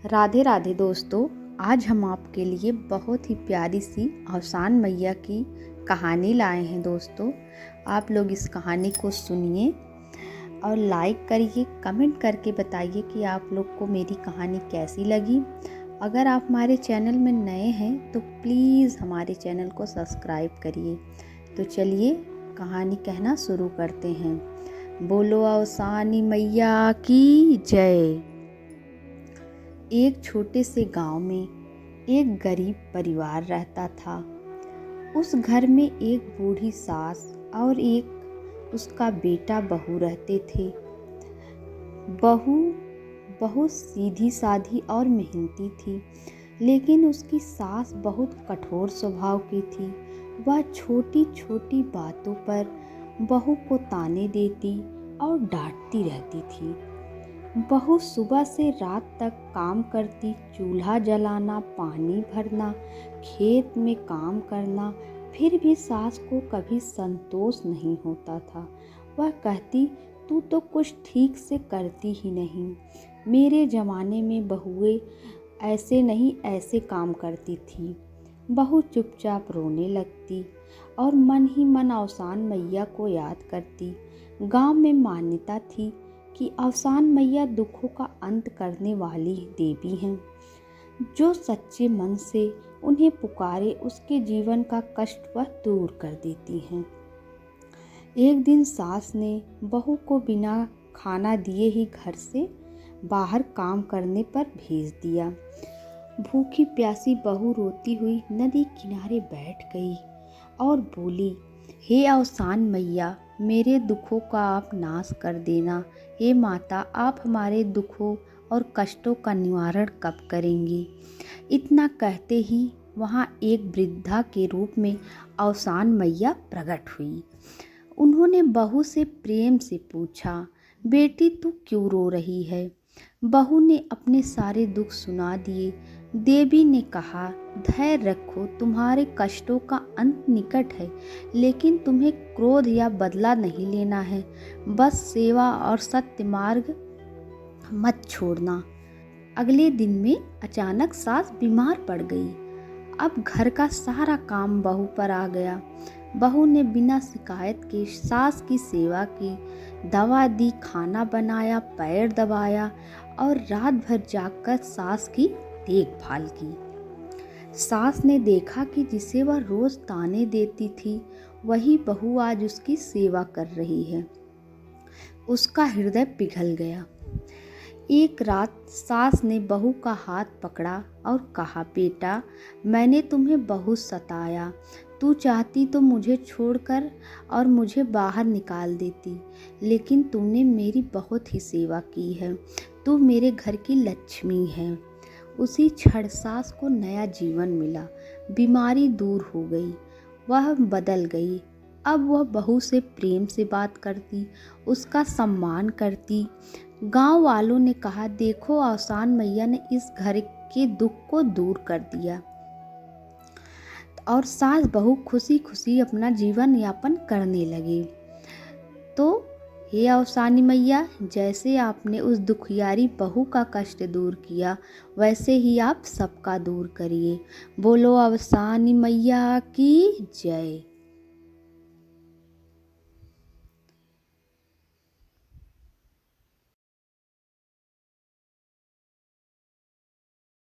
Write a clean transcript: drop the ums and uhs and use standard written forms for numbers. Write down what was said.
राधे राधे दोस्तों। आज हम आपके लिए बहुत ही प्यारी सी अवसान मैया की कहानी लाए हैं। दोस्तों, आप लोग इस कहानी को सुनिए और लाइक करिए, कमेंट करके बताइए कि आप लोग को मेरी कहानी कैसी लगी। अगर आप हमारे चैनल में नए हैं तो प्लीज़ हमारे चैनल को सब्सक्राइब करिए। तो चलिए कहानी कहना शुरू करते हैं। बोलो अवसानी मैया की जय। एक छोटे से गांव में एक गरीब परिवार रहता था। उस घर में एक बूढ़ी सास और एक उसका बेटा बहू रहते थे। बहू बहुत सीधी साधी और मेहनती थी, लेकिन उसकी सास बहुत कठोर स्वभाव की थी। वह छोटी छोटी बातों पर बहू को ताने देती और डांटती रहती थी। बहू सुबह से रात तक काम करती, चूल्हा जलाना, पानी भरना, खेत में काम करना, फिर भी सास को कभी संतोष नहीं होता था। वह कहती, तू तो कुछ ठीक से करती ही नहीं। मेरे ज़माने में बहुएं ऐसे नहीं ऐसे काम करती थी। बहू चुपचाप रोने लगती और मन ही मन अवसान मैया को याद करती। गांव में मान्यता थी कि अवसान मैया दुखों का अंत करने वाली देवी हैं। जो सच्चे मन से उन्हें पुकारे उसके जीवन का कष्ट वह दूर कर देती हैं। एक दिन सास ने बहू को बिना खाना दिए ही घर से बाहर काम करने पर भेज दिया। भूखी प्यासी बहू रोती हुई नदी किनारे बैठ गई और बोली, हे अवसान मैया, मेरे दुखों का आप नाश कर देना। हे माता, आप हमारे दुखों और कष्टों का निवारण कब करेंगी? इतना कहते ही वहाँ एक वृद्धा के रूप में अवसान मैया प्रकट हुई। उन्होंने बहू से प्रेम से पूछा, बेटी तू क्यों रो रही है? बहू ने अपने सारे दुख सुना दिए। देवी ने कहा, धैर्य रखो, तुम्हारे कष्टों का अंत निकट है, लेकिन तुम्हें क्रोध या बदला नहीं लेना है। बस सेवा और सत्य मार्ग मत छोड़ना। अगले दिन में अचानक सास बीमार पड़ गई। अब घर का सारा काम बहू पर आ गया। बहू ने बिना शिकायत के सास की सेवा की, दवा दी, खाना बनाया, पैर दबाया और रात भर जागकर सास की देखभाल की। सास ने देखा कि जिसे वह रोज ताने देती थी, वही बहू आज उसकी सेवा कर रही है। उसका हृदय पिघल गया। एक रात सास ने बहू का हाथ पकड़ा और कहा, बेटा, मैंने तुम्हें बहुत सताया। तू चाहती तो मुझे छोड़कर और मुझे बाहर निकाल देती, लेकिन तुमने मेरी बहुत ही सेवा की है। तू मेरे घर की लक्ष्मी है। उसी क्षण सास को नया जीवन मिला। बीमारी दूर हो गई, वह बदल गई। अब वह बहू से प्रेम से बात करती, उसका सम्मान करती। गांव वालों ने कहा, देखो, अवसान मैया ने इस घर के दुख को दूर कर दिया। और सास बहू खुशी खुशी अपना जीवन यापन करने लगे। तो हे अवसानी मैया, जैसे आपने उस दुखियारी बहू का कष्ट दूर किया, वैसे ही आप सबका दूर करिए। बोलो अवसानी मैया की जय।